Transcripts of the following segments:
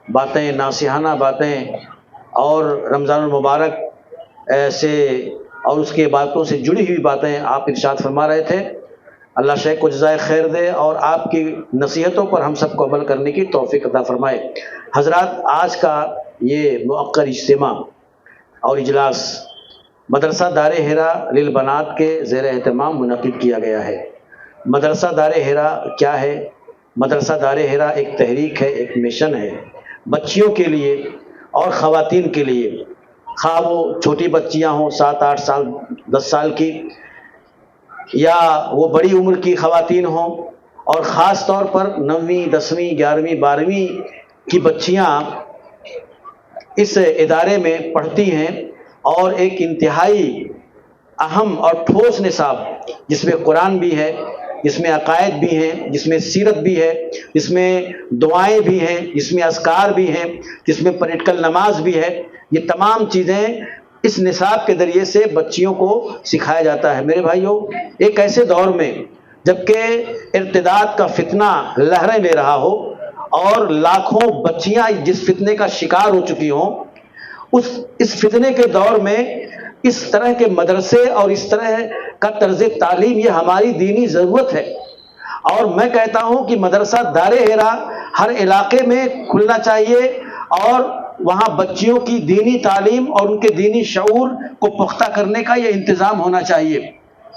باتیں، ناصحانہ باتیں اور رمضان المبارک سے اور اس کے باتوں سے جڑی ہوئی باتیں آپ ارشاد فرما رہے تھے۔ اللہ شیخ کو جزائے خیر دے اور آپ کی نصیحتوں پر ہم سب کو عمل کرنے کی توفیق عطا فرمائے۔ حضرات، آج کا یہ مؤخر اجتماع اور اجلاس مدرسہ دار حرا للبنات کے زیر اہتمام منعقد کیا گیا ہے۔ مدرسہ دار حرا کیا ہے؟ مدرسہ دار حرا ایک تحریک ہے، ایک مشن ہے بچیوں کے لیے اور خواتین کے لیے، خواہ وہ چھوٹی بچیاں ہوں 7 8 سال 10 سال کی، یا وہ بڑی عمر کی خواتین ہوں، اور خاص طور پر 9ویں 10ویں 11ویں 12ویں کی بچیاں اس ادارے میں پڑھتی ہیں، اور ایک انتہائی اہم اور ٹھوس نصاب جس میں قرآن بھی ہے، جس میں عقائد بھی ہیں، جس میں سیرت بھی ہے، جس میں دعائیں بھی ہیں، جس میں اذکار بھی ہیں، جس میں پریکٹیکل نماز بھی ہے، یہ تمام چیزیں اس نصاب کے ذریعے سے بچیوں کو سکھایا جاتا ہے۔ میرے بھائیوں، ایک ایسے دور میں جبکہ ارتداد کا فتنہ لہریں لے رہا ہو اور لاکھوں بچیاں جس فتنے کا شکار ہو چکی ہوں، اس فتنے کے دور میں اس طرح کے مدرسے اور اس طرح کا طرز تعلیم یہ ہماری دینی ضرورت ہے۔ اور میں کہتا ہوں کہ مدرسہ دار حرا ہر علاقے میں کھلنا چاہیے، اور وہاں بچیوں کی دینی تعلیم اور ان کے دینی شعور کو پختہ کرنے کا یہ انتظام ہونا چاہیے۔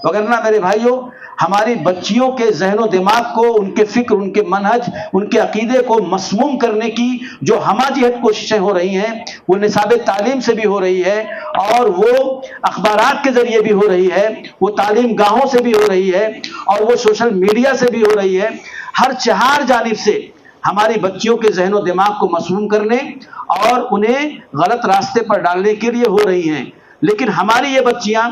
وگرنہ میرے بھائیوں، ہماری بچیوں کے ذہن و دماغ کو، ان کے فکر، ان کے منہج، ان کے عقیدے کو مسموم کرنے کی جو ہمہ جہت کوششیں ہو رہی ہیں، وہ نصاب تعلیم سے بھی ہو رہی ہے، اور وہ اخبارات کے ذریعے بھی ہو رہی ہے، وہ تعلیم گاہوں سے بھی ہو رہی ہے، اور وہ سوشل میڈیا سے بھی ہو رہی ہے۔ ہر چہار جانب سے ہماری بچیوں کے ذہن و دماغ کو مسموم کرنے اور انہیں غلط راستے پر ڈالنے کے لیے ہو رہی ہیں۔ لیکن ہماری یہ بچیاں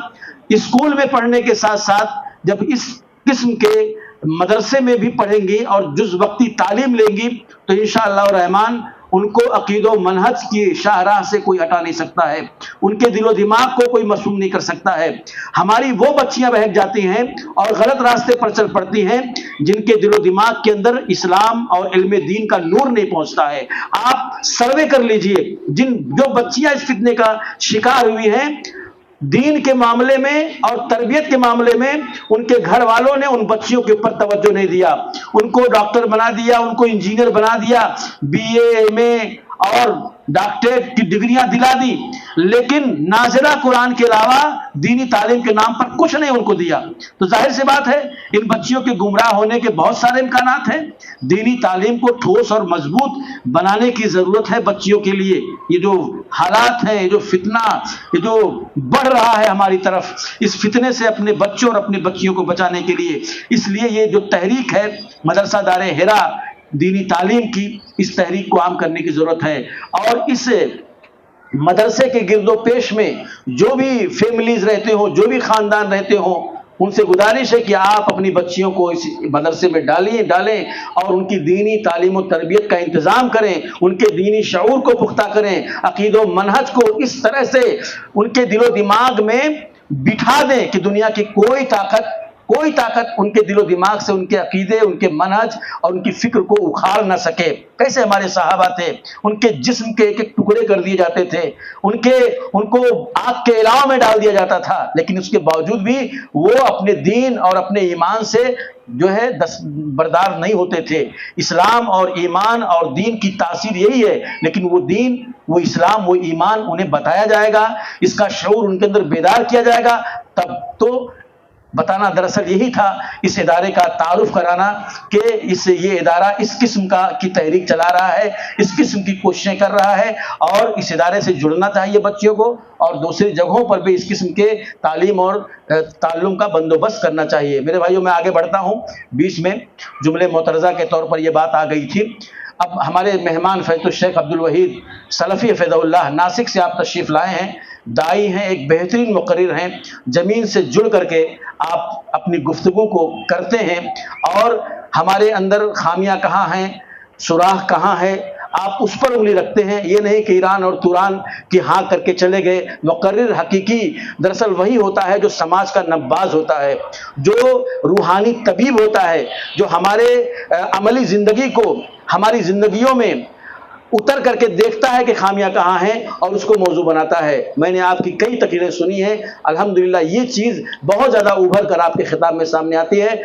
اسکول میں پڑھنے کے ساتھ ساتھ جب اس قسم کے مدرسے میں بھی پڑھیں گی اور جز وقتی تعلیم لیں گی تو انشاءاللہ الرحمن ان کو عقید و منہج کی شاہراہ سے کوئی ہٹا نہیں سکتا ہے، ان کے دل و دماغ کو کوئی مسموم نہیں کر سکتا ہے۔ ہماری وہ بچیاں بہک جاتی ہیں اور غلط راستے پر چل پڑتی ہیں جن کے دل و دماغ کے اندر اسلام اور علم دین کا نور نہیں پہنچتا ہے۔ آپ سروے کر لیجئے، جو بچیاں اس فتنے کا شکار ہوئی ہیں، دین کے معاملے میں اور تربیت کے معاملے میں ان کے گھر والوں نے ان بچیوں کے اوپر توجہ نہیں دیا، ان کو ڈاکٹر بنا دیا، ان کو انجینئر بنا دیا، BA MA اور ڈاکٹریٹ کی ڈگریاں دلا دی، لیکن نازلہ قرآن کے علاوہ دینی تعلیم کے نام پر کچھ نہیں ان کو دیا۔ تو ظاہر سی بات ہے ان بچیوں کے گمراہ ہونے کے بہت سارے امکانات ہیں۔ دینی تعلیم کو ٹھوس اور مضبوط بنانے کی ضرورت ہے بچیوں کے لیے۔ یہ جو حالات ہیں، یہ جو فتنہ، یہ جو بڑھ رہا ہے ہماری طرف، اس فتنے سے اپنے بچوں اور اپنی بچیوں کو بچانے کے لیے، اس لیے یہ جو تحریک ہے مدرسہ دار حرا دینی تعلیم کی، اس تحریک کو عام کرنے کی ضرورت ہے۔ اور اس مدرسے کے گرد و پیش میں جو بھی فیملیز رہتے ہوں، جو بھی خاندان رہتے ہوں، ان سے گزارش ہے کہ آپ اپنی بچیوں کو اس مدرسے میں ڈالیں اور ان کی دینی تعلیم و تربیت کا انتظام کریں، ان کے دینی شعور کو پختہ کریں، عقید و منہج کو اس طرح سے ان کے دل و دماغ میں بٹھا دیں کہ دنیا کی کوئی طاقت ان کے دل و دماغ سے ان کے عقیدے، ان کے منہج اور ان کی فکر کو اکھاڑ نہ سکے۔ کیسے ہمارے صحابہ تھے، ان کے جسم کے ایک ایک ٹکڑے کر دیے جاتے تھے، ان کو آگ کے علاوہ میں ڈال دیا جاتا تھا، لیکن اس کے باوجود بھی وہ اپنے دین اور اپنے ایمان سے جو ہے دستبردار نہیں ہوتے تھے۔ اسلام اور ایمان اور دین کی تاثیر یہی ہے، لیکن وہ دین، وہ اسلام، وہ ایمان انہیں بتایا جائے گا، اس کا شعور ان کے اندر بیدار کیا جائے گا، تب تو بتانا دراصل یہی تھا، اس ادارے کا تعارف کرانا کہ یہ ادارہ اس قسم کی تحریک چلا رہا ہے، اس قسم کی کوششیں کر رہا ہے، اور اس ادارے سے جڑنا چاہیے بچیوں کو، اور دوسری جگہوں پر بھی اس قسم کے تعلیم اور تعلم کا بندوبست کرنا چاہیے۔ میرے بھائیوں، میں آگے بڑھتا ہوں، بیچ میں جملے معترضہ کے طور پر یہ بات آ گئی تھی۔ اب ہمارے مہمان فیض الشیخ عبدالوحید سلفی حفظہ اللہ ناسک سے آپ تشریف لائے ہیں، داعی ہیں، ایک بہترین مقرر ہیں، زمین سے جڑ کر کے آپ اپنی گفتگو کو کرتے ہیں، اور ہمارے اندر خامیاں کہاں ہیں، سوراخ کہاں ہے، آپ اس پر انگلی رکھتے ہیں۔ یہ نہیں کہ ایران اور توران کی ہاں کر کے چلے گئے۔ مقرر حقیقی دراصل وہی ہوتا ہے جو سماج کا نباز ہوتا ہے، جو روحانی طبیب ہوتا ہے، جو ہمارے عملی زندگی کو، ہماری زندگیوں میں اتر کر کے دیکھتا ہے کہ خامیاں کہاں ہیں اور اس کو موضوع بناتا ہے۔ میں نے آپ کی کئی تقریریں سنی ہیں، الحمدللہ یہ چیز بہت زیادہ ابھر کر آپ کے خطاب میں سامنے آتی ہے۔